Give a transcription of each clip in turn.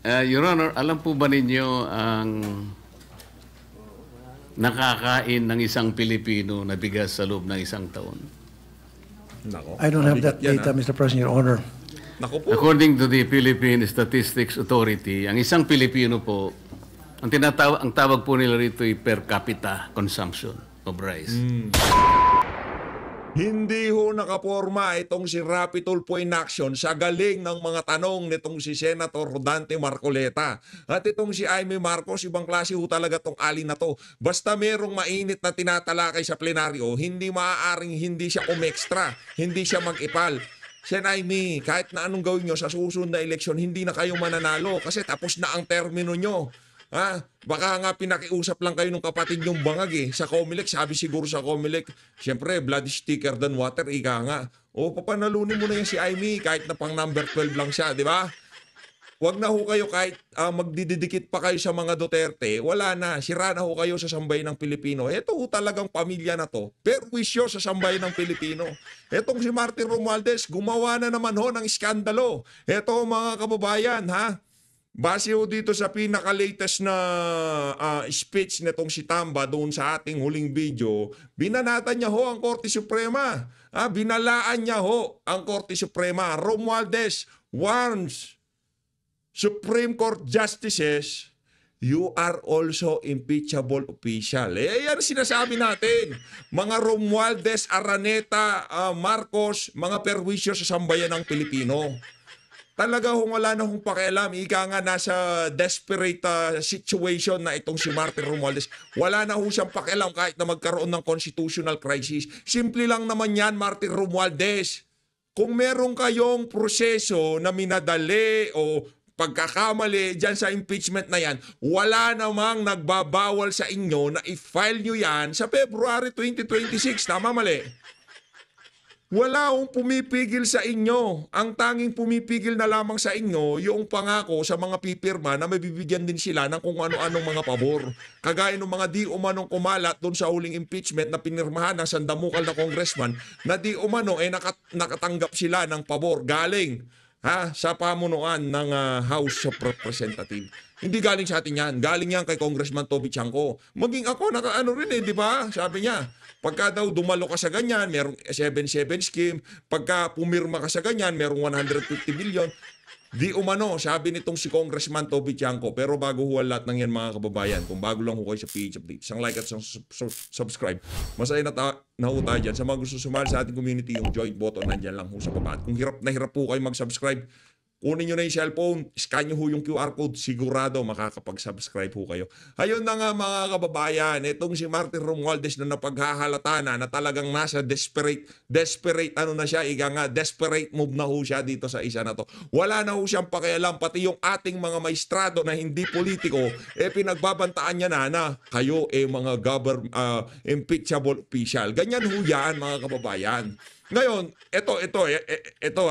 Your Honor, alam po ba ninyo ang nakakain ng isang Pilipino na bigas sa loob ng isang taon? Nako. I don't have that Mabigat yan, data, Mr. President, Your Honor. Nako po. According to the Philippine Statistics Authority, ang isang Pilipino po, ang tawag po nila rito ay per capita consumption of rice. Hindi ho nakaporma itong si Rapi Tulfo in action sa galing ng mga tanong nitong si Senator Rodante Marcoleta. At itong si Jaime Marcos, ibang klase ho talaga tong alin na to. Basta merong mainit na tinatalakay sa plenaryo, hindi maaaring hindi siya umextra, hindi siya mag-ipal. Sen Jaime, kahit na anong gawin nyo sa susunod na eleksyon, hindi na kayo mananalo kasi tapos na ang termino nyo. Baka nga pinakiusap lang kayo ng kapatid yung bangag sa Comelec. Sabi siguro sa Comelec, siyempre blood is thicker than water, ika nga. O papanalunin mo na yan si Jaime kahit na pang number 12 lang siya, di ba? Wag na ho kayo kahit magdididikit pa kayo sa mga Duterte, wala na, sira na ho kayo sa sambayan ng Pilipino. Ito ho talagang pamilya na to, perwisyo sa sambayan ng Pilipino. Etong si Martin Romualdez, gumawa na naman ho ng iskandalo. Ito mga kababayan, base ho dito sa pinaka-latest na speech nitong si Tamba doon sa ating huling video, binanatan niya ho ang Korte Suprema. Binalaan niya ho ang Korte Suprema. Romualdez warns Supreme Court justices, you are also impeachable official. Yan sinasabi natin. Mga Romualdez, Araneta, Marcos, mga perwisyo sa sambayan ng Pilipino. Talaga wala na hong pakialam. Ika nga nasa desperate situation na itong si Martin Romualdez. Wala na ho siyang pakialam kahit na magkaroon ng constitutional crisis. Simple lang naman yan, Martin Romualdez. Kung meron kayong proseso na minadali o pagkakamali dyan sa impeachment na yan, wala namang nagbabawal sa inyo na i-file nyo yan sa February 2026. Tama, mali? Wala akong pumipigil sa inyo. Ang tanging pumipigil na lamang sa inyo, yung pangako sa mga pipirma na mabibigyan din sila ng kung ano-anong mga pabor. Kagaya ng mga di umanong kumalat doon sa huling impeachment na pinirmahan ng sandamukal na congressman na di umano nakatanggap sila ng pabor galing sa pamunuan ng House of Representatives. Hindi galing sa atin yan. Galing yan kay Congressman Toby Chanco. Maging ako, nakaano rin di ba? Sabi niya, pagka daw dumalo ka sa ganyan, merong 7-7 scheme. Pagka pumirma ka sa ganyan, merong 150 billion. Di umano, sabi nitong si Congressman Toby Chanco. Pero bago huwal lahat ng yan mga kababayan, kung bago lang ho kayo sa PH Update, isang like at isang subscribe. Masaya na ho tayo dyan. Sa mga gusto sumali sa ating community, yung join button nandyan lang ho sa baba. At kung hirap na hirap po kayo mag-subscribe, kunin nyo na yung cellphone, scan nyo ho yung QR code, sigurado makakapag-subscribe ho kayo. Ayun na nga mga kababayan, itong si Martin Romualdez na napaghahalata na talagang nasa desperate na siya, desperate move na ho siya dito sa isa na to. Wala na ho siyang pakialam, pati yung ating mga maestrado na hindi politiko, pinagbabantaan niya na kayo mga impeachable official. Ganyan ho yan mga kababayan. Ngayon, ito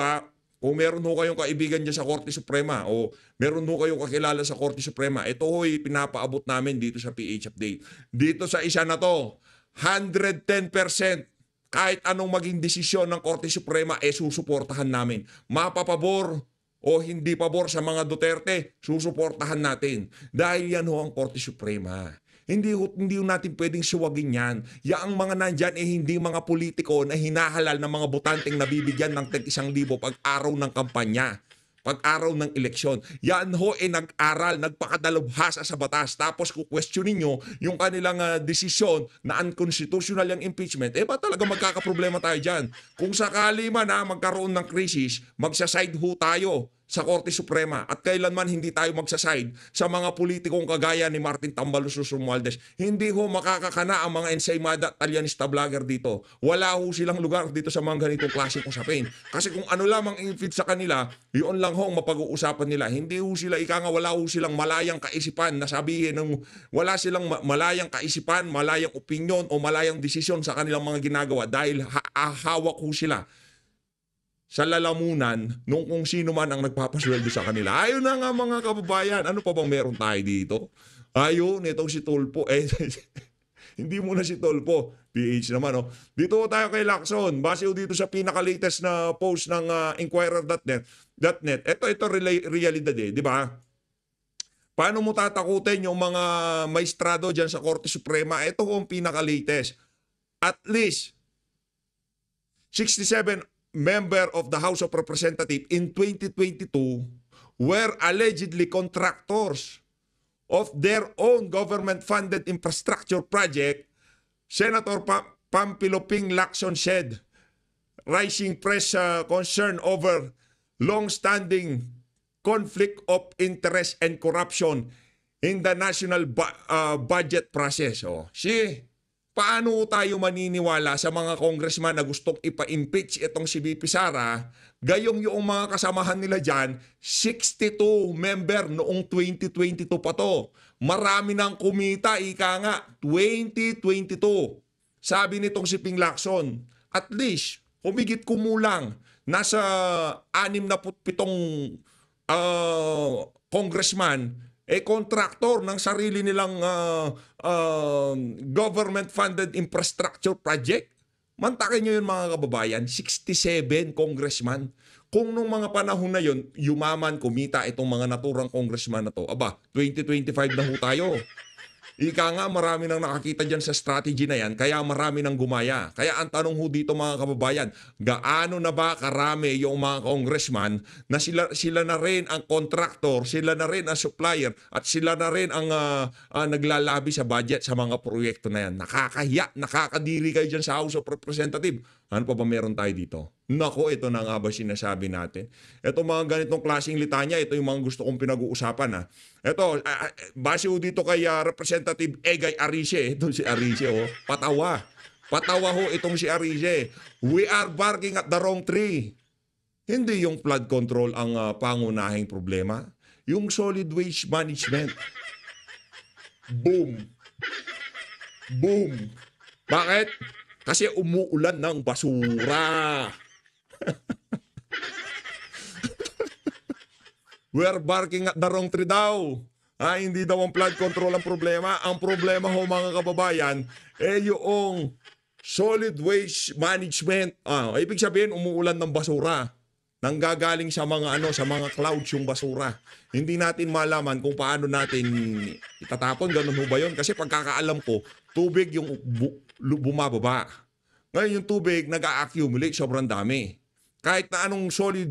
kung meron ho kayong kaibigan dyan sa Korte Suprema o meron ho kayong kakilala sa Korte Suprema, ito ho'y pinapaabot namin dito sa PH Update. Dito sa isa na to, 110% kahit anong maging desisyon ng Korte Suprema, susuportahan namin. Mapapabor o hindi pabor sa mga Duterte, susuportahan natin. Dahil yan ho ang Korte Suprema. Hindi natin pwedeng suwagin yan. Yang mga nandyan hindi mga politiko na hinahalal ng mga botanteng nabibigyan ng tig-1,000 pag araw ng kampanya, pag araw ng eleksyon. Yan ho nag-aral, nagpakadalubhasa sa batas. Tapos kung questionin nyo yung kanilang desisyon na unconstitutional yung impeachment, ba talaga magkakaproblema tayo dyan. Kung sakali man magkaroon ng krisis, magsaside ho tayo sa Korte Suprema at kailanman hindi tayo magsaside sa mga politikong kagaya ni Martin Tambaluslos Romualdez. Hindi ho makakakana ang mga ensaymada at talyanista vlogger dito. Wala ho silang lugar dito sa mga ganitong klaseng usapin. Kasi kung ano lamang in-feed sa kanila, yun lang ho ang mapag-uusapan nila. Hindi ho sila, wala ho silang malayang kaisipan na sabihin ng wala silang malayang kaisipan, malayang opinyon o malayang desisyon sa kanilang mga ginagawa dahil hawak ho sila sa lalamunan nung kung sino man ang nagpapasweldo sa kanila. Ayun na nga mga kababayan, ano pa bang meron tayo dito? Ayun, itong si Tulfo. Hindi muna si Tulfo. PH naman. Dito tayo kay Lacson. Base dito sa pinaka-latest na post ng Inquirer.net. Ito realidad di ba? Paano mo tatakutin yung mga maestrado dyan sa Korte Suprema? Ito ho ang pinaka-latest. At least 67 member of the House of Representatives in 2022 were allegedly contractors of their own government-funded infrastructure project, Senator Pampilo Ping Lacson said, rising press concern over long-standing conflict of interest and corruption in the national budget process. Paano tayo maniniwala sa mga congressman na gustong ipa-impeach itong si VP Sara, gayong yung mga kasamahan nila dyan, 62 member noong 2022 pa to. Marami nang kumita, ika nga, 2022. Sabi nitong si Ping Lacson, at least, humigit kumulang, nasa 67 congressman, contractor ng sarili nilang government-funded infrastructure project. Mantakin nyo yun mga kababayan, 67 congressman. Kung nung mga panahon na yun, yumaman, kumita itong mga naturang congressman na to, 2025 na ho tayo. Ika nga, marami nang nakakita dyan sa strategy na yan, kaya marami nang gumaya. Kaya ang tanong ho dito mga kababayan, gaano na ba karami yung mga congressman na sila na rin ang contractor, sila na rin ang supplier, at sila na rin ang naglalabi sa budget sa mga proyekto na yan. Nakakahiya, nakakadiri kayo dyan sa House of Representatives. Ano pa ba meron tayo dito? Nako, ito na nga ba sinasabi natin? Ito mga ganitong klaseng litanya, ito yung mga gusto kong pinag-uusapan. Ito, base ho dito kay Representative Egay Arice. Ito si Arice, patawa. Patawa ho itong si Arice. We are barking at the wrong tree. Hindi yung flood control ang pangunahing problema. Yung solid waste management. Boom. Boom. Bakit? Kasi umuulan ng basura. We're barking at the wrong tree daw. Hindi daw ang flood control ang problema. Ang problema ho mga kababayan, yung solid waste management. Ibig sabihin, umuulan ng basura. Nanggagaling sa mga sa mga clouds yung basura. Hindi natin malaman kung paano natin itatapon. Ganun ho ba yun? Kasi pagkakaalam ko, tubig yung bumababa. Ngayon yung tubig nag-a-accumulate, sobrang dami. Kahit na anong solid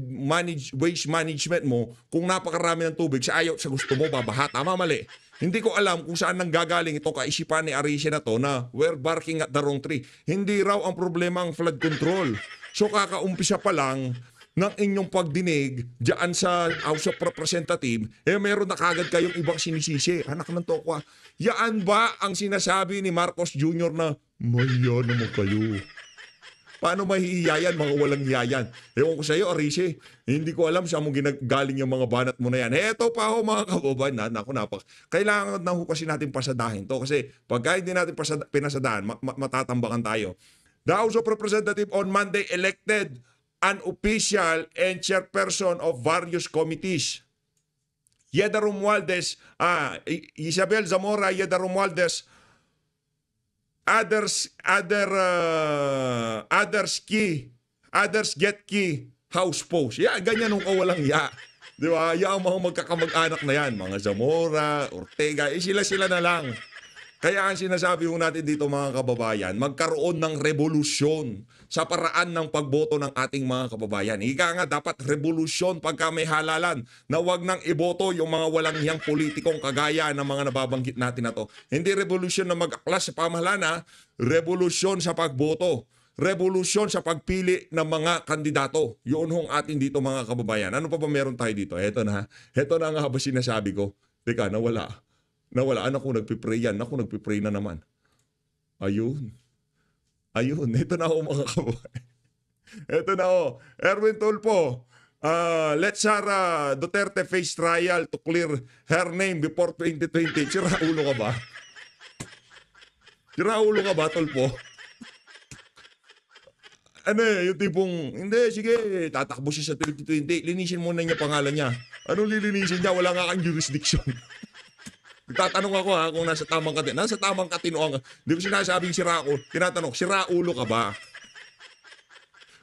waste management mo, kung napakarami ng tubig, sa ayaw, sa gusto mo, babaha. Tama, mali. Hindi ko alam kung saan nanggagaling ito kaisipan ni Arice na to na we're barking at the wrong tree. Hindi raw ang problema ang flood control. So kakaumpisa pa lang ng inyong pagdinig diyan sa House of Representatives, meron na kagad kayong ibang sinisisi. Anak ng tokwa. Yaan ba ang sinasabi ni Marcos Jr. na mahiya naman kayo? Paano mahihiyayan, mga walang hiyayan? Ewan ko sa iyo, Arice. Hindi ko alam saan mo ginagaling yung mga banat mo na yan. Eto pa ho, mga kababayan. Kailangan na ho kasi natin pasadahin to. Kasi pagka hindi natin pinasadahan, matatambakan tayo. The House of Representatives on Monday elected an official and chairperson of various committees. Yeda Romualdez, Isabel Zamora, Yeda Romualdez, others get key house post. Ganyan nung kawalang ya. Di ba? Ang mga magkakamag-anak na yan, mga Zamora, Ortega, sila na lang. Kaya ang sinasabi ho natin dito mga kababayan, magkaroon ng revolusyon sa paraan ng pagboto ng ating mga kababayan. Ika nga dapat revolusyon pagka may halalan na wag nang iboto yung mga walang hiyang politikong kagaya ng mga nababanggit natin na to. Hindi revolusyon na mag-aklas sa pamahalaan, revolusyon sa pagboto. Revolusyon sa pagpili ng mga kandidato. Yun hong atin dito mga kababayan. Ano pa ba meron tayo dito? Heto na nga ba sinasabi ko? Teka, nawala. Ako nagpipray yan. Ako nagpipray na naman. Ayun. Ito na ho mga kababayan. Ito na ho. Erwin Tulfo. Let Sara Duterte face trial to clear her name before 2020. Sira ulo ka ba, Tulfo? Yung tipong, hindi, sige, tatakbo siya sa 2020. Linisin muna niya pangalan niya. Anong lilinisin niya? Wala nga kang jurisdiction. Tatanong ako kung nasa tamang katinoan. Nasa tamang katinoan. Di ko sinasabing sira ulo. Tinatanong, sira ulo ka ba?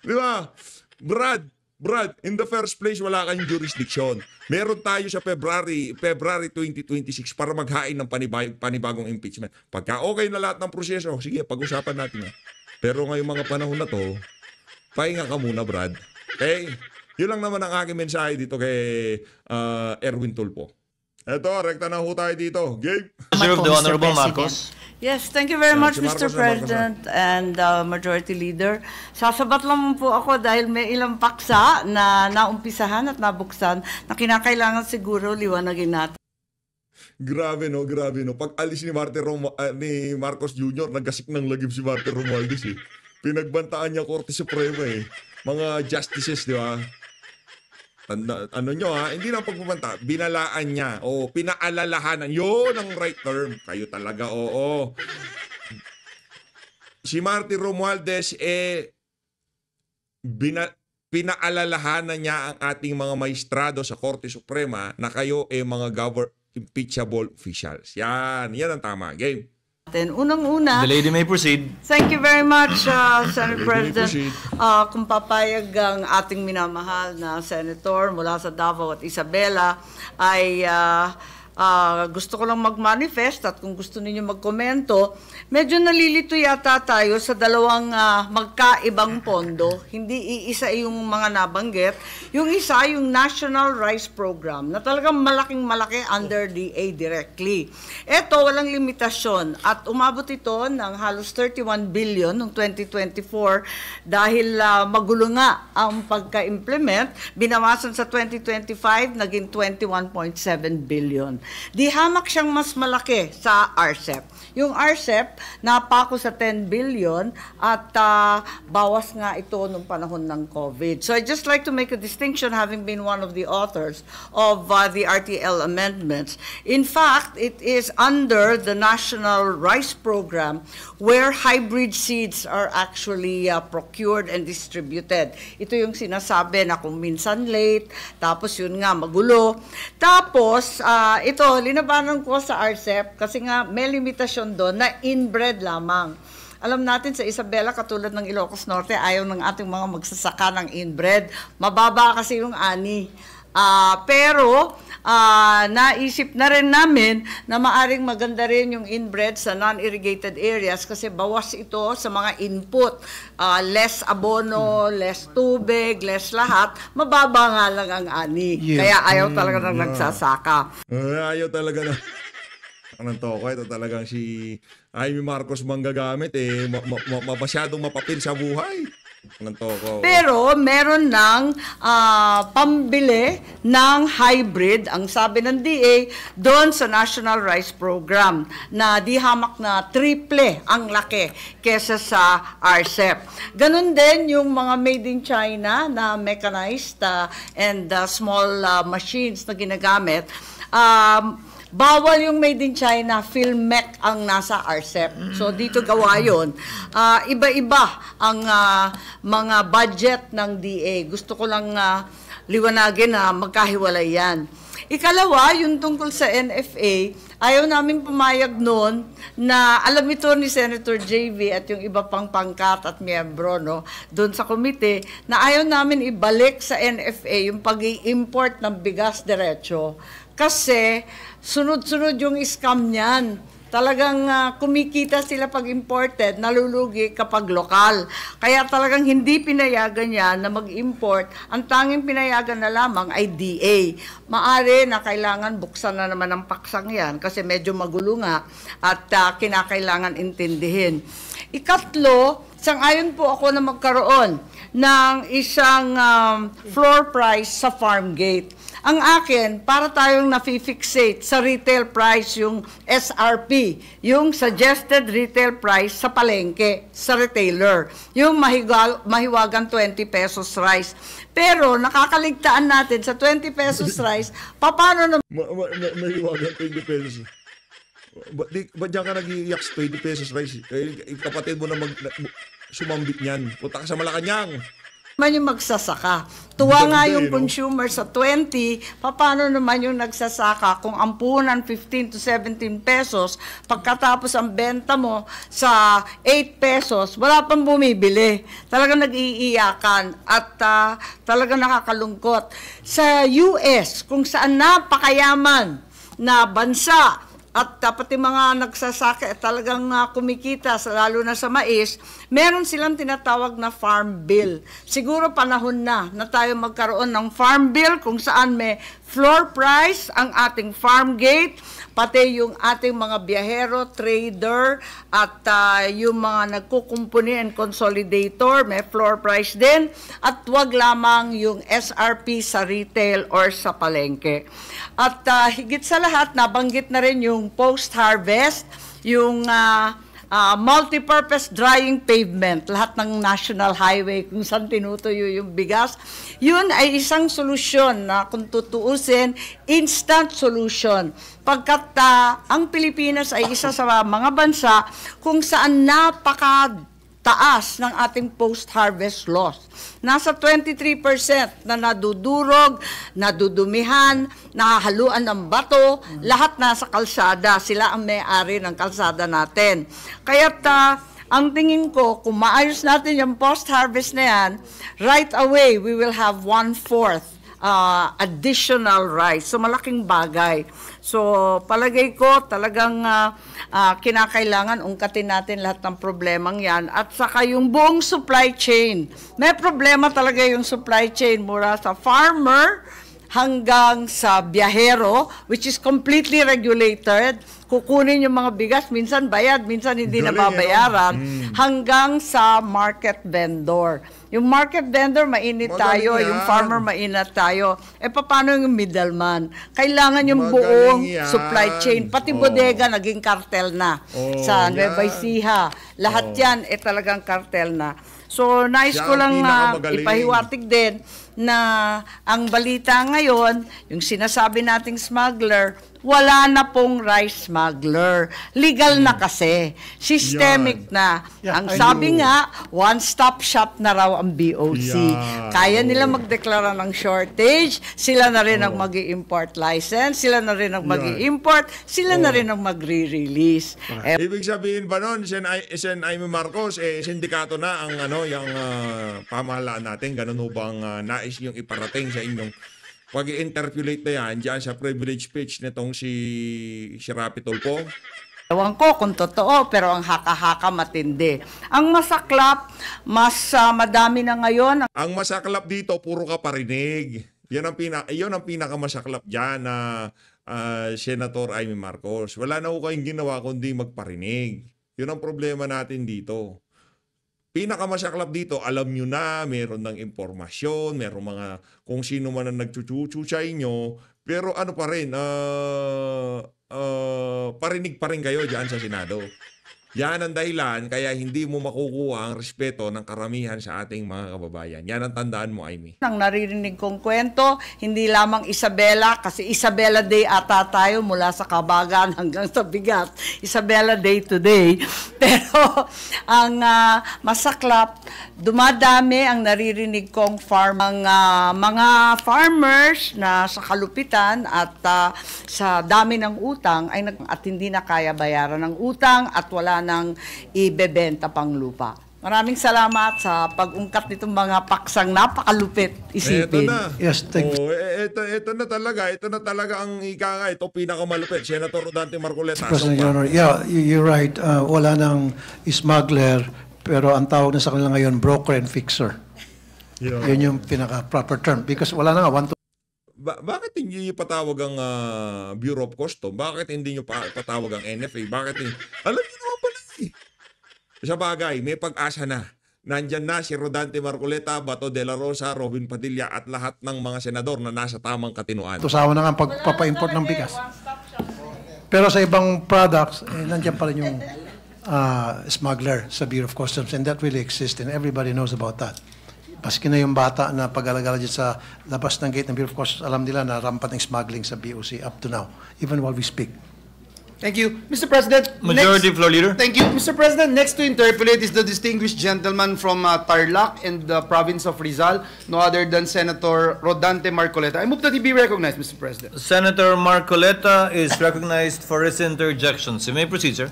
Di ba? Brad, Brad, in the first place, wala kayong jurisdiction. Meron tayo sa February 2026 para maghain ng panibagong impeachment. Pagka okay na lahat ng proseso, sige, pag-usapan natin. Pero ngayong mga panahon na to, pahinga ka muna, Brad. Okay? Yun lang naman ang aking mensahe dito kay Erwin Tulfo. Eto, rekta na ho tayo dito. Game? Serve the Mr. Honorable President. Marcos. Yes, thank you very much, si Mr. Marcos na, President and Majority Leader. Sasabat lang po ako dahil may ilang paksa na naumpisahan at nabuksan na kinakailangan siguro liwanagin natin. Grabe no. Pag alis ni ni Marcos Jr., nagkasik ng lagim si Martin Romualdez eh. Pinagbantaan niya Korte Suprema eh. Mga justices, di ba? Hindi lang pagbabanta, binalaan niya o pinaalalahanan. Yun ang right term. Kayo talaga, oo. Si Martin Romualdez pinaalalahanan niya ang ating mga maestrado sa Korte Suprema na kayo mga impeachable officials. Yan ang tama. Game. Unang-una, The lady may proceed. thank you very much, Senate May President. proceed. Kung papayag ang ating minamahal na senator mula sa Davao at Isabela, ay gusto ko lang mag-manifest at kung gusto ninyo magkomento, medyo nalilito yata tayo sa dalawang magkaibang pondo. Hindi iisa yung mga nabanggit. Yung isa, yung National Rice Program, na talagang malaking-malaki under DA directly. Ito, walang limitasyon at umabot ito ng halos 31 billion noong 2024 dahil magulo nga ang pagka-implement. Binawasan sa 2025, naging 21.7 billion. Di hamak siyang mas malaki sa RCEP. Yung RCEP, napako sa 10 billion at bawas nga ito nung panahon ng COVID. So I'd just like to make a distinction having been one of the authors of the RTL amendments. In fact, it is under the National Rice Program where hybrid seeds are actually procured and distributed. Ito yung sinasabi na kung minsan late, tapos yun nga magulo. Tapos, ito, linabanan ko sa RCEP kasi nga may limitasyon doon na inbred lamang. Alam natin sa Isabela, katulad ng Ilocos Norte, ayaw ng ating mga magsasaka ng inbred. Mababa kasi yung ani. Pero naisip na rin namin na maaring maganda rin yung inbred sa non-irrigated areas kasi bawas ito sa mga input. Less abono, less tubig, less lahat. Mababa nga lang ang ani. Kaya ayaw talaga ng nagsasaka. Ayaw talaga na. Anong toko, ito talagang si Amy Marcos manggagamit masyadong mapapil sa buhay. Anong toko. Pero meron ng pambili ng hybrid, ang sabi ng DA, doon sa National Rice Program na di hamak na triple ang laki kesa sa RCEP. Ganun din yung mga made in China na mechanized and small machines na ginagamit. Bawal yung made in China, Filmec ang nasa RCEP. So dito gawa yun. Iba-iba ang mga budget ng DA. Gusto ko lang liwanagin na magkahiwalay yan. Ikalawa, yung tungkol sa NFA, ayaw namin pumayag noon na alam ito ni Senator JV at yung iba pang pangkat at miyembro doon sa komite na ayaw namin ibalik sa NFA yung pag-i-import ng bigas diretso. Kasi sunod-sunod yung scam niyan. Talagang kumikita sila pag imported, nalulugi kapag lokal. Kaya talagang hindi pinayagan niya na mag-import. Ang tanging pinayagan na lamang ay DA. Maari na kailangan buksan na naman ang paksang yan kasi medyo magulo nga at kinakailangan intindihin. Ikatlo, sang-ayon po ako na magkaroon ng isang floor price sa farm gate. Ang akin, para tayong nafi-fixate sa retail price yung SRP, yung suggested retail price sa palengke, sa retailer, yung mahiwagang 20 pesos rice. Pero nakakaligtaan natin sa 20 pesos rice, paano na... Mahiwagan 20 pesos. Ba't diyan ka nag-iiyak 20 pesos rice? Kapatid mo na sumambit niyan. Punta ka sa Malacanang. naman yung magsasaka. Tuwa nga yung no? consumer sa 20, paano naman yung nagsasaka kung ampunan 15 to 17 pesos, pagkatapos ang benta mo sa 8 pesos, wala pang bumibili. Talagang nag-iiyakan at talagang nakakalungkot. Sa US, kung saan napakayaman na bansa, at pati mga nagsasaka talagang kumikita, lalo na sa mais, meron silang tinatawag na farm bill. Siguro panahon na tayo magkaroon ng farm bill kung saan may floor price ang ating farm gate, pati yung ating mga biyahero, trader, at yung mga nagkukumpuni and consolidator, may floor price din, at wag lamang yung SRP sa retail or sa palengke. At higit sa lahat, nabanggit na rin yung post-harvest, yung multi-purpose drying pavement, lahat ng national highway kung saan tinutuyo yung bigas. Yun ay isang solusyon na kung tutuusin, instant solution. Pagkat ang Pilipinas ay isa sa mga bansa kung saan napakataas ng ating post-harvest loss. Nasa 23% na nadudurog, nadudumihan, nahahaluan ng bato, lahat nasa kalsada. Sila ang may-ari ng kalsada natin. Kaya't ang tingin ko, kung maayos natin yung post-harvest na yan, right away, we will have 1/4 additional rice. So, malaking bagay. So, palagay ko talagang kinakailangan ungkatin natin lahat ng problemang yan. At saka yung buong supply chain. May problema talaga yung supply chain mula sa farmer hanggang sa biyahero, which is completely regulated. Kukunin yung mga bigas, minsan bayad, minsan hindi nababayaran, hanggang sa market vendor. Yung market vendor, mainit tayo. Yung farmer, mainit tayo. Paano yung middleman? Kailangan yung buong supply chain. Pati bodega, naging kartel na. Sa Nueva Ecija. Lahat yan, talagang kartel na. So, nais ko lang ipahiwatig din na ang balita ngayon, yung sinasabi nating smuggler, wala na pong rice smuggler. Legal na kasi. Systemic na. Ang sabi nga, one-stop shop na raw ang BOC. Kaya nila magdeklara ng shortage, sila na rin ang mag-i-import license, sila na rin ang mag-i-import, sila na rin ang magre-release. Ibig sabihin ba nun, Sen Aimee Marcos, sindikato na ang yung pamahalaan natin, ganun ho bang nais yung iparating sa inyong pag-i-interpolate na yan dyan sa privilege speech nitong si Rapi Tulfo? Ewan ko kung totoo, pero ang haka-haka matindi. Ang masaklap, mas madami na ngayon. Ang masaklap dito, puro ka parinig. Yan ang pinakamasaklap dyan na Senator Aimee Marcos. Wala na ho kayong ginawa kundi magparinig. Yun ang problema natin dito. Pinakamasaklap dito, alam nyo na, meron ng impormasyon, meron mga kung sino man ang nagchuchuchu sa inyo, pero ano pa rin, parinig pa rin kayo dyan sa Senado. Yan ang dahilan kaya hindi mo makukuha ang respeto ng karamihan sa ating mga kababayan. Yan ang tandaan mo, Aimee. Ang naririnig kong kwento, hindi lamang Isabela, kasi Isabela Day ata tayo mula sa kabagan hanggang sa bigat. Isabela Day today. Pero ang masaklap, dumadami ang naririnig kong mga farmers na sa kalupitan at sa dami ng utang at hindi na kaya bayaran ng utang at wala nang ibebenta pang lupa. Maraming salamat sa pag-ungkat nitong mga paksang napakalupit isipin. Ito na. Yes, thank you. Ito na talaga ang ika nga. Ito pinakamalupit. Senator Rodante Marcoleta. President Your Honor, yeah, you're right. Wala nang smuggler, pero ang tawag na sa kanila ngayon, broker and fixer. Yun yung pinaka-proper term. Because wala na nga, Bakit hindi niyo patawag ang Bureau of Customs? Bakit hindi niyo patawag ang NFA? Bakit hindi? Alam niyo naman pala eh. Sa bagay, may pag-asa na. Nandyan na si Rodante Marcoleta, Bato de la Rosa, Robin Padilla at lahat ng mga senador na nasa tamang katinuan. tusawa na nga ang pagpapa-import ng bigas. Pero sa ibang products, nandiyan pa rin yung smuggler sa Bureau of Customs, and that really exists and everybody knows about that. Paski na yung bata na pag-alagala dyan sa labas ng gate ng Bureau of Customs, alam nila na rampant ng smuggling sa BOC up to now, even while we speak. Thank you. Mr. President, Majority Floor Leader. Thank you. Mr. President, next to interpolate is the distinguished gentleman from Tarlac in the province of Rizal, no other than Senator Rodante Marcoleta. I move that he be recognized, Mr. President. Senator Marcoleta is recognized for his interjections. You may proceed, sir.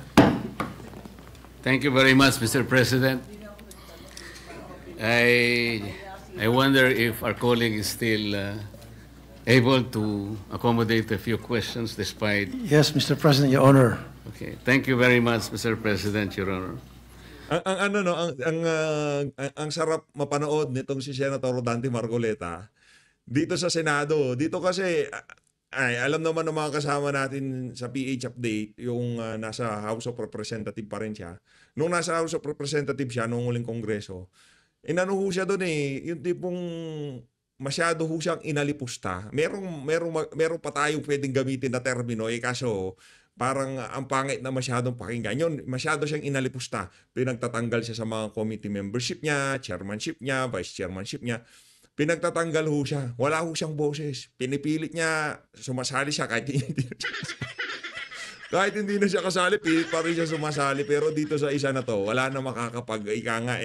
Thank you very much, Mr. President. I wonder if our colleague is still able to accommodate a few questions despite... Yes, Mr. President, Your Honor. Okay. Thank you very much, Mr. President, Your Honor. Ang sarap mapanood nitong si Senator Rodante Marcoleta dito sa Senado. Dito kasi alam naman ng mga kasama natin sa PH update yung nasa House of Representative pa rin siya. Nung nasa House of Representative siya nung huling kongreso, inano ho siya doon yung tipong masyado ho siyang inalipusta. Merong pa tayong pwedeng gamitin na termino kaso parang ang pangit na masyadong pakinggan. Yun, masyado siyang inalipusta. Pinagtatanggal siya sa mga committee membership niya, chairmanship niya, vice chairmanship niya. Pinagtatanggal ho siya. Wala ho siyang boses. Pinipilit niya, sumasali siya kahit kahit hindi na siya kasali, pilit pa rin siya sumasali. Pero dito sa isa na to, wala na ika nga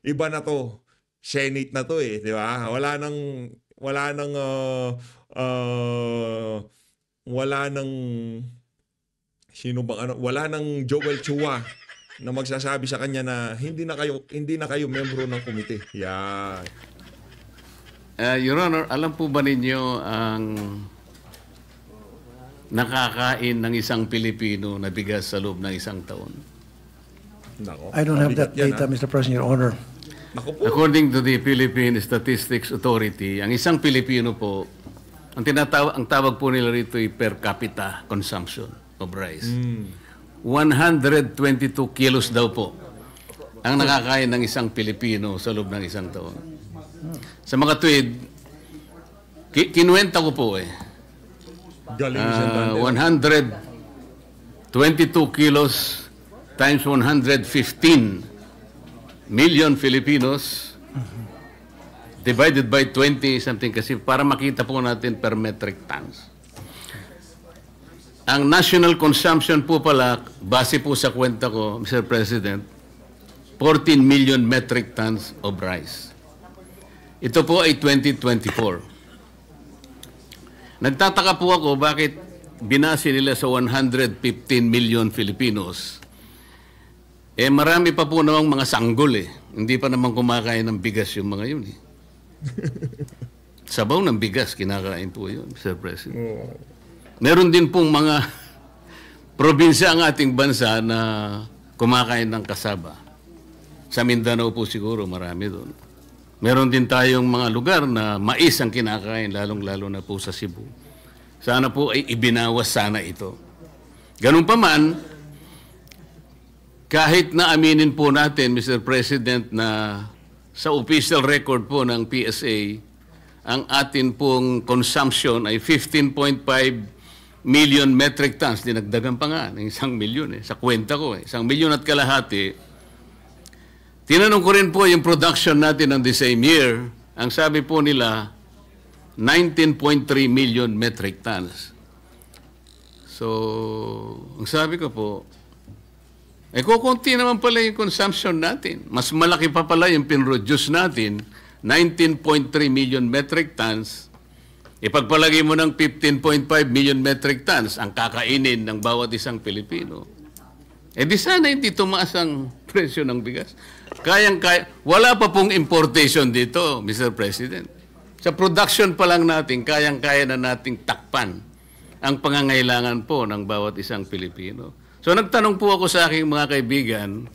iba na to. Senate na to di ba? Wala nang Joel Chua na magsasabi sa kanya na hindi na kayo membro ng komite. Yan. Your Honor, alam po ba ninyo ang nakakain ng isang Pilipino na bigas sa loob ng isang taon? Nako, I don't have that mabigat yan, data, Mr. President, Your Honor. Nako po. According to the Philippine Statistics Authority, ang isang Pilipino po, ang tawag po nila rito ay per capita consumption of rice. 122 kilos daw po ang nakakain ng isang Pilipino sa loob ng isang taon. Sa mga tuwid, kinuwenta ko po Galing siya 122 kilos times 115 million Filipinos divided by 20 something kasi para makita po natin per metric tons. Ang national consumption po pala, base po sa kwenta ko, Mr. President, 14 million metric tons of rice. Ito po ay 2024. Nagtataka po ako bakit binase nila sa 115 million Filipinos. Marami pa po namang mga sanggol Hindi pa naman kumakain ng bigas yung mga yun Sabaw ng bigas, kinakain po yun, Mr. President. Meron din pong mga probinsya ang ating bansa na kumakain ng kasaba. Sa Mindanao po siguro, marami doon. Meron din tayong mga lugar na mais ang kinakain, lalong-lalo na po sa Cebu. Sana po ay ibinawas sana ito. Ganun pa man, kahit na aminin po natin, Mr. President, na sa official record po ng PSA, ang atin pong consumption ay 15.5 million metric tons. Dinagdagan pa nga ng 1 milyon Sa kwenta ko 1 milyon at kalahati. Tinanong ko rin po yung production natin ng the same year. Ang sabi po nila, 19.3 million metric tons. So, ang sabi ko po, kukunti naman pala yung consumption natin. Mas malaki pa pala yung pinroduce natin, 19.3 million metric tons. Ipagpalagay mo ng 15.5 million metric tons ang kakainin ng bawat isang Pilipino. Di sana hindi tumaas ang presyo ng bigas. Wala pa pong importation dito, Mr. President. Sa production pa lang natin, kayang-kaya na nating takpan ang pangangailangan po ng bawat isang Pilipino. So nagtanong po ako sa aking mga kaibigan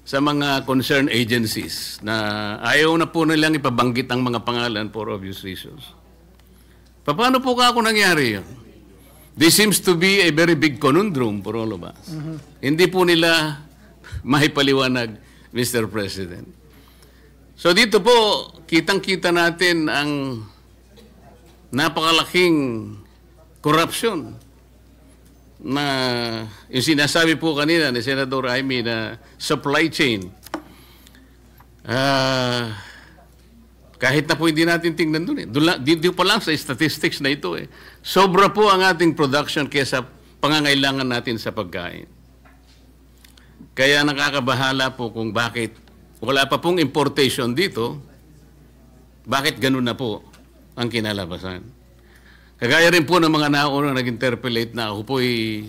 sa mga concerned agencies na ayaw na po nilang ipabanggit ang mga pangalan for obvious reasons. Paano po ako nangyari yun? This seems to be a very big conundrum for all of us. Hindi po nila mahipaliwanag, Mr. President. So dito po, kitang-kita natin ang napakalaking corruption na yung sinasabi po kanina ni Senator Jaime na supply chain. Kahit na po hindi natin tingnan doon Dito pa lang sa statistics na ito Sobra po ang ating production kesa pangangailangan natin sa pagkain. Kaya nakakabahala po kung bakit wala pa pong importation dito, bakit ganun na po ang kinalabasan. Kagaya rin po ng mga naunang nag-interpellate na ako po'y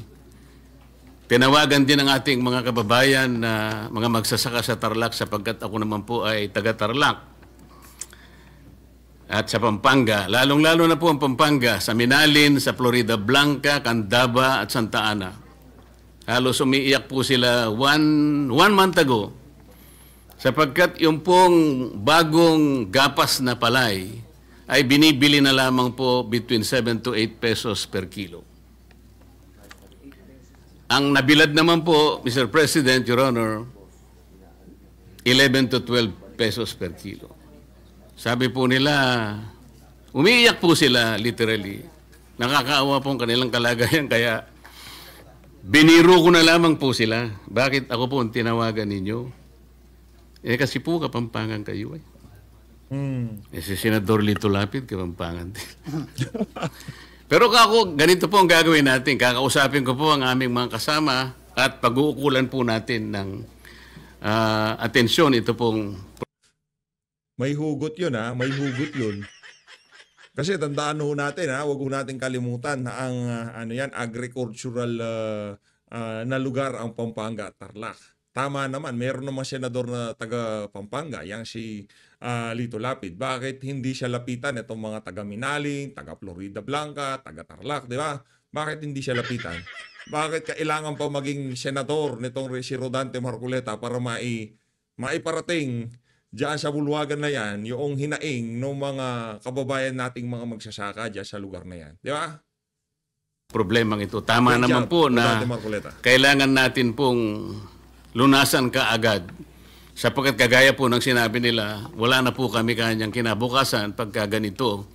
tinawagan din ng ating mga kababayan na mga magsasaka sa Tarlac sapagkat ako naman po ay taga-Tarlac at sa Pampanga. Lalong-lalo na po ang Pampanga, sa Minalin, sa Florida Blanca, Candaba at Santa Ana. Halos umiiyak po sila one month ago sapagkat yung pong bagong gapas na palay ay binibili na lamang po between 7 to 8 pesos per kilo. Ang nabilad naman po, Mr. President, Your Honor, 11 to 12 pesos per kilo. Sabi po nila, umiiyak po sila literally. Nakakaawa po ang kanilang kalagayan kaya biniro ko na lamang po sila. Bakit ako po ang tinawagan ninyo? Eh kasi po Kapampangan kayo eh. Eh si Senador Lito Lapid, Kapampangan din. Pero ako, ganito po ang gagawin natin. Kakausapin ko po ang aming mga kasama at pag-uukulan po natin ng atensyon ito pong... May hugot yun ha, may hugot yun. Kasi tandaan ho natin ha, huwag ho natin kalimutan na ang agricultural na lugar ang Pampanga at Tarlac. Tama naman, meron naman senador na taga Pampanga, yang si Lito Lapid. Bakit hindi siya lapitan itong mga taga Minaling, taga Florida Blanca, taga Tarlac, di ba? Bakit hindi siya lapitan? Bakit kailangan pa maging senador nitong si Rodante Marcoleta para maiparating diyan sa bulwagan na yan yung hinaing ng mga kababayan nating mga magsasaka diyan sa lugar na yan, di ba? Problemang ito. Tama naman po na kailangan natin pong lunasan kaagad. Sapagkat kagaya po ng sinabi nila, wala na po kami kanyang kinabukasan pagka ganito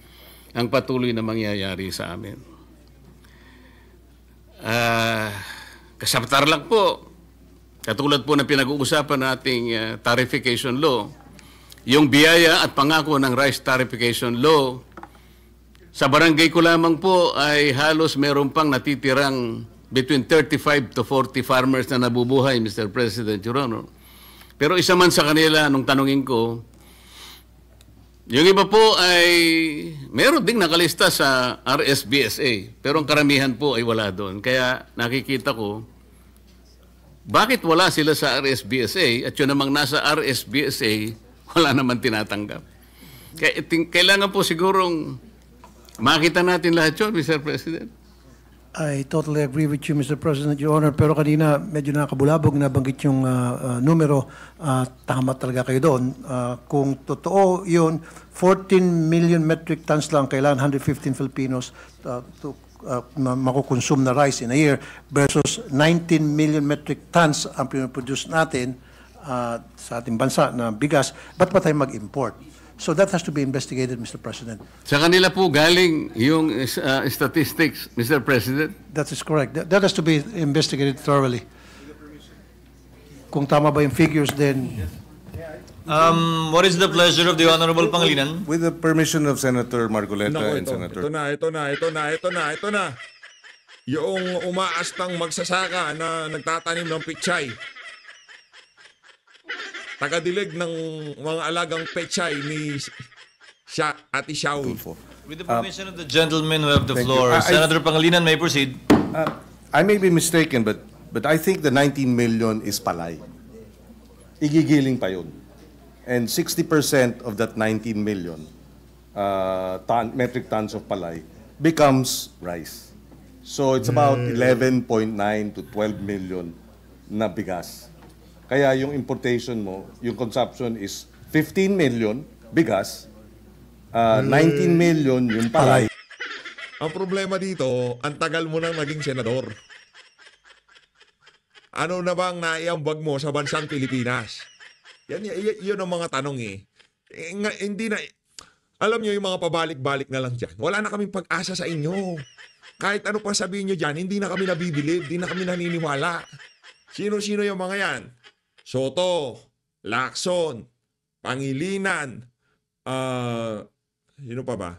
ang patuloy na mangyayari sa amin. Kasaptar lang po, katulad po ng pinag-uusapan nating tarification law, yung biyaya at pangako ng rice tarification law, sa barangay ko lamang po ay halos meron pang natitirang between 35 to 40 farmers na nabubuhay, Mr. President, Your Honor. Pero isa man sa kanila, nung tanungin ko, yung iba po ay meron ding nakalista sa RSBSA, pero ang karamihan po ay wala doon. Kaya nakikita ko, bakit wala sila sa RSBSA at yun namang nasa RSBSA, wala naman tinatanggap. Kaya kailangan po sigurong makita natin lahat yun, Mr. President. I totally agree with you, Mr. President, Your Honor. Pero kanina, medyo nakabulabog, nabanggit yung numero. Tama talaga kayo doon. Kung totoo yun, 14 million metric tons lang kailangan 115 Filipinos to makukonsume na rice in a year versus 19 million metric tons ang pinoproduce natin sa ating bansa na bigas. Ba't pa tayo mag-import? So that has to be investigated, Mr. President. Sa kanila po galing yung statistics, Mr. President. That is correct. That has to be investigated thoroughly. Kung tama ba yung figures, then... What is the pleasure of the Honorable Pangilinan? With the permission of Senator Marcoleta and Senator... Ito na. Yung umaastang magsasaka na nagtatanim ng pichay. Tagadilig ng mga alagang pechay ni Ate Shawi. With the permission of the gentleman who have the Thank floor, you. Senator Pangilinan may proceed. I may be mistaken, but I think the 19 million is palay. Igigiling pa yun. And 60% of that 19 million metric tons of palay becomes rice. So it's about 11.9 to 12 million na bigas. Kaya yung importation mo, yung consumption is 15 million bigas, 19 million yung palay. Ang problema dito, ang tagal mo nang naging senador. Ano na bang naiambag mo sa bansang Pilipinas? Yun ang mga tanong eh. Hindi na, alam nyo yung mga pabalik-balik na lang dyan. Wala na kaming pag-asa sa inyo. Kahit ano pa sabihin nyo dyan, hindi na kami nabibilib, hindi na kami naniniwala. Sino-sino yung mga yan? Soto, Lacson, Pangilinan, sino pa ba?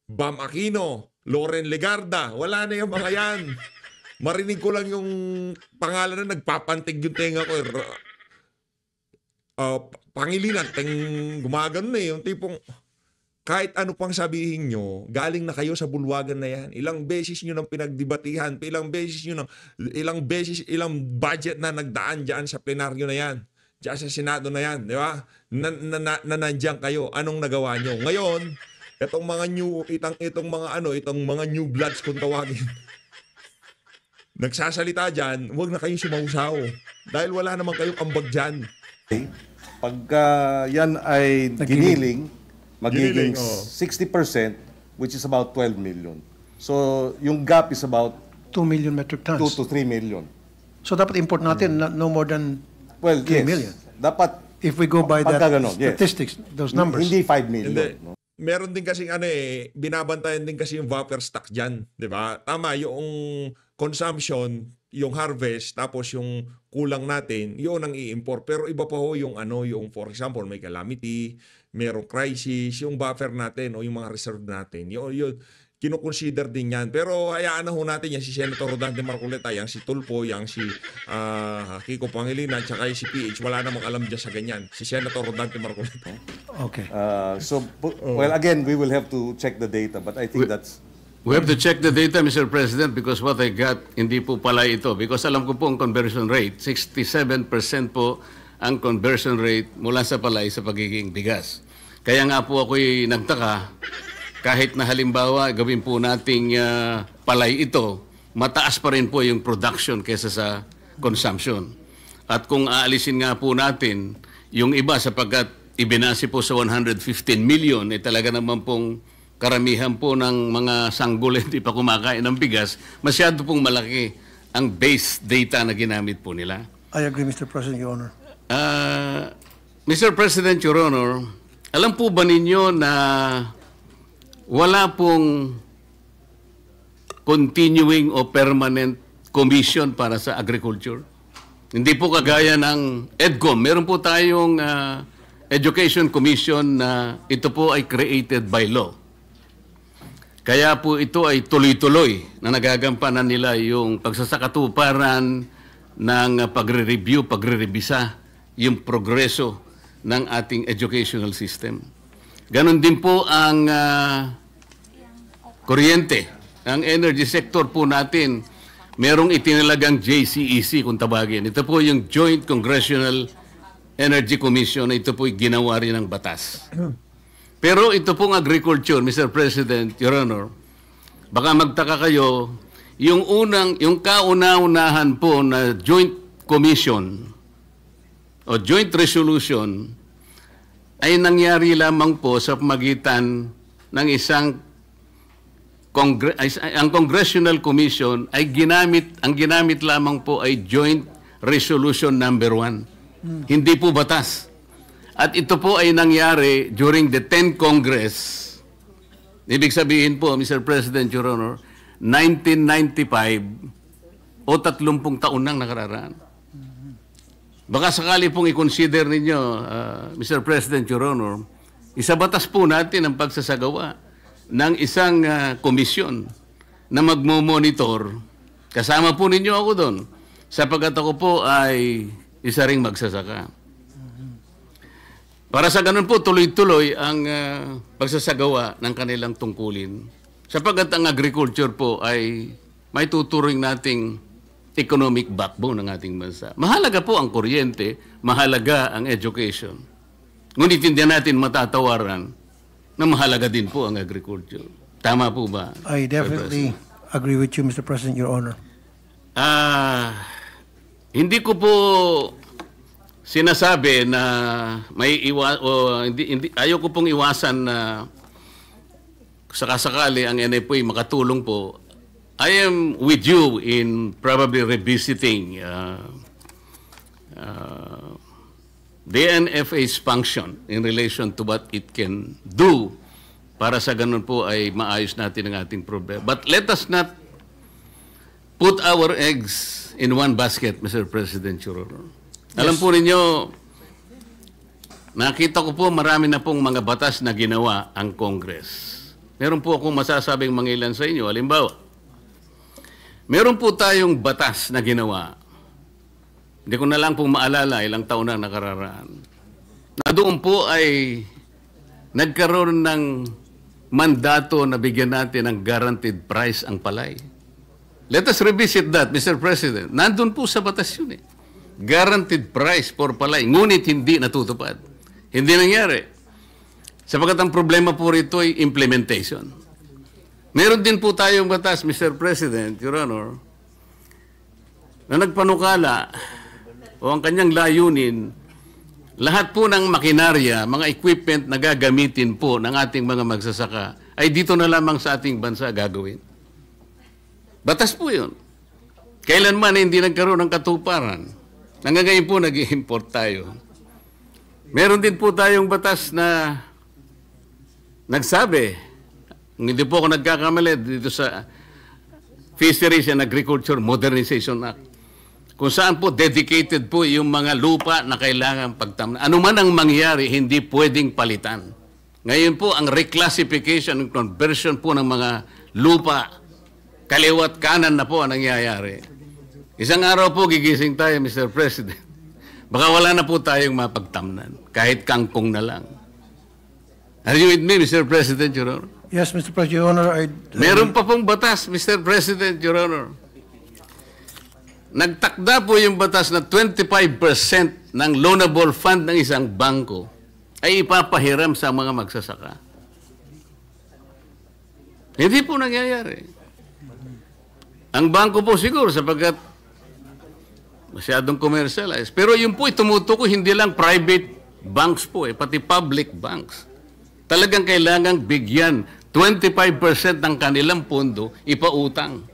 Bam Aquino, Loren Legarda, wala na yung mga yan. Marinig ko lang yung pangalan na nagpapantig yung tenga ko. Pangilinan, gumagano na yung tipong kahit ano pang sabihin nyo, galing na kayo sa bulwagan na yan. Ilang beses nyo nang pinagdebatihan, ilang budget na nagdaan dyan sa plenaryo na yan. Diyan sa Senado na yan, di ba? Nandiyan kayo. Anong nagawa nyo? Ngayon, itong mga new bloods kung tawagin. Nagsasalita dyan, huwag na kayong sumausaw. Dahil wala naman kayong ambag dyan. Pagka yan ay giniling, magiging Giniling, oo. 60%, which is about 12 million. So, yung gap is about 2 million metric 2 tons. to 3 million. So dapat import natin no more than Well, 3 yes. million. Dapat, if we go by that Pagka ganon, yes. statistics, those numbers. hindi 5 million. Hindi. No? Meron din kasing binabantayan din kasi yung buffer stock dyan. Di ba? Tama, yung consumption, yung harvest, tapos yung kulang natin, yun ang i-import. Pero iba pa ho yung yung for example, may calamity, merong crisis, yung buffer natin o yung mga reserve natin. Yun kino-consider din yan. Pero hayaan na ho natin yan si Senator Rodante Marcoleta, yang si Tulfo, yang si Kiko Pangilinan, tsaka yung si PH. Wala namang alam dyan sa ganyan. Si Senator Rodante Marcoleta. Okay. Well, again, we will have to check the data, but I think that's... We have to check the data, Mr. President, because what I got, hindi po pala ito. Because alam ko po ang conversion rate, 67% po ang conversion rate mula sa palay sa pagiging bigas. Kaya nga po ako'y nagtaka, kahit na halimbawa gawin po nating palay ito, mataas pa rin po yung production kesa sa consumption. At kung aalisin nga po natin yung iba sapagkat ibinasi po sa 115 million, talaga naman pong karamihan po ng mga sanggol hindi pa kumakain ng bigas, masyado pong malaki ang base data na ginamit po nila. I agree, Mr. President, Your Honor. Mr. President, Your Honor, alam po ba ninyo na wala pong continuing o permanent commission para sa agriculture? Hindi po kagaya ng EDCOM. Meron po tayong Education Commission na ito po ay created by law. Kaya po ito ay tuloy-tuloy na nagagampanan nila yung pagsasakatuparan ng pagre-review, pagre-revisa yung progreso ng ating educational system. Ganon din po ang kuryente. Ang energy sector po natin, merong itinalagang JCEC kung tawagin. Ito po yung Joint Congressional Energy Commission na ito po ginawa rin ng batas. Pero ito pong agriculture, Mr. President, Your Honor, baka magtaka kayo, yung kauna-unahan po na joint commission o joint resolution ay nangyari lamang po sa pamagitan ng isang ang Congressional Commission ay ginamit lamang po ay Joint Resolution number 1. Hindi po batas. At ito po ay nangyari during the 10th Congress. Ibig sabihin po, Mr. President, Your Honor, 1995 o 30 taon nang nakararaan. Baka sakali pong i-consider ninyo, Mr. President, Your Honor, isabatas po natin ang pagsasagawa ng isang komisyon na magmo-monitor. Kasama po ninyo ako doon, sapagkat ako po ay isa ring magsasaka. Para sa ganun po, tuloy-tuloy ang pagsasagawa ng kanilang tungkulin. Sapagkat ang agriculture po ay may tuturing nating economic backbone ng ating bansa. Mahalaga po ang kuryente, mahalaga ang education. Ngunit hindi natin matatawaran na mahalaga din po ang agriculture. Tama po ba? I definitely agree with you, Mr. President, Your Honor. Hindi ko po sinasabi na ayaw ko pong iwasan na sakasakali ang NFA makatulong po. I am with you in probably revisiting the NFA's function in relation to what it can do para sa ganun po ay maayos natin ang ating problema. But let us not put our eggs in one basket, Mr. President, Your Honor. Alam po ninyo, nakita ko po marami na pong mga batas na ginawa ang Congress. Meron po akong masasabing mangilan sa inyo. Halimbawa, meron po tayong batas na ginawa. Hindi ko na lang pong maalala ilang taon na nakararaan. Na doon po ay nagkaroon ng mandato na bigyan natin ng guaranteed price ang palay. Let us revisit that, Mr. President. Nandun po sa batas yun eh. Guaranteed price for palay. Ngunit hindi natutupad. Hindi nangyari. Sapagkat ang problema po rito ay implementation. Meron din po tayong batas, Mr. President, Your Honor, na nagpanukala o ang kanyang layunin, lahat po ng makinarya, mga equipment na gagamitin po ng ating mga magsasaka ay dito na lamang sa ating bansa gagawin. Batas po yun. Kailanman hindi nagkaroon ng katuparan. Hanggang ngayon po nag-i-import tayo. Meron din po tayong batas na nagsabi, hindi po ako nagkakamali dito sa Fisheries and Agriculture Modernization Act, kung saan po dedicated po yung mga lupa na kailangan pagtamnan. Ano man ang mangyari, hindi pwedeng palitan. Ngayon po, ang reclassification and conversion po ng mga lupa, kaliwat kanan na po ang nangyayari. Isang araw po gigising tayo, Mr. President. Baka wala na po tayong mapagtamnan, kahit kangkong na lang. Are you with me, Mr. President, Your Honor? Yes, Mr. President, Your Honor. Meron pa pong batas, Mr. President, Your Honor. Nagtakda po yung batas na 25% ng loanable fund ng isang bangko ay ipapahiram sa mga magsasaka. Hindi po nangyayari. Ang bangko po siguro sapagkat masyadong commercialized. Pero yun po tumutukoy hindi lang private banks po pati public banks. Talagang kailangang bigyan 25% ng kanilang pondo ipautang.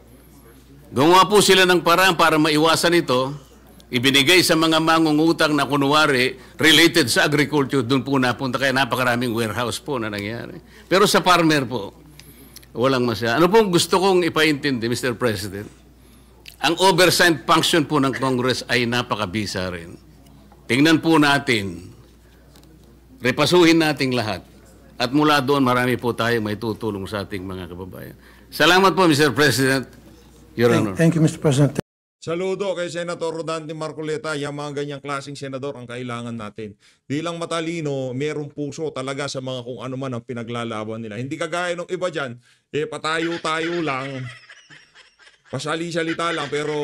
Gumawa po sila ng paraan para maiwasan ito, ibinigay sa mga mangungutang na kunwari related sa agriculture, doon po napunta kaya napakaraming warehouse po na nangyari. Pero sa farmer po, walang masya. Ano pong gusto kong ipaintindi, Mr. President? Ang oversight function po ng Congress ay napakabisa rin. Tingnan po natin, repasuhin nating lahat. At mula doon, marami po tayong may tutulong sa ating mga kababayan. Salamat po, Mr. President, Your Honor. Thank you, Mr. President. Saludo kay Senator Rodante Marcoleta. Yung mga ganyang klaseng senador ang kailangan natin. Di lang matalino, merong puso talaga sa mga kung ano man ang pinaglalaban nila. Hindi kagaya ng iba dyan, patayo-tayo lang, pasali-salita lang, pero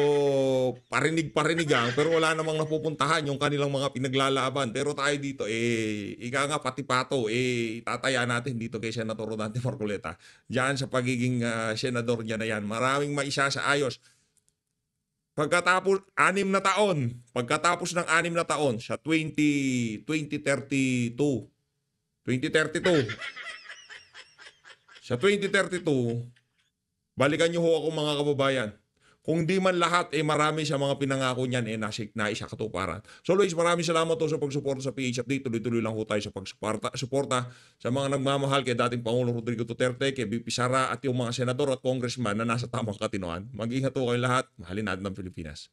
parinig-parinig lang, pero wala namang napupuntahan yung kanilang mga pinaglalaban. Pero tayo dito, ika nga pati pato, itataya natin dito kay Senator Rodante Marcoleta. Diyan sa pagiging senador niya na yan. Maraming maisa sa ayos. Pagkatapos ng 6 na taon sa 2032. Sa 2032, balikan niyo ho ako mga kababayan. Kung di man lahat, marami sa mga pinangako niyan, naisa katuparan. So Luis, maraming salamat po sa pagsuporta sa PH Update. Tuloy-tuloy lang po tayo sa pagsuporta sa mga nagmamahal kay dating Pangulong Rodrigo Duterte, kay BP Sara at yung mga senador at congressman na nasa tamang katinoan. Mag-ingat po kayong lahat. Mahalin natin ang Pilipinas.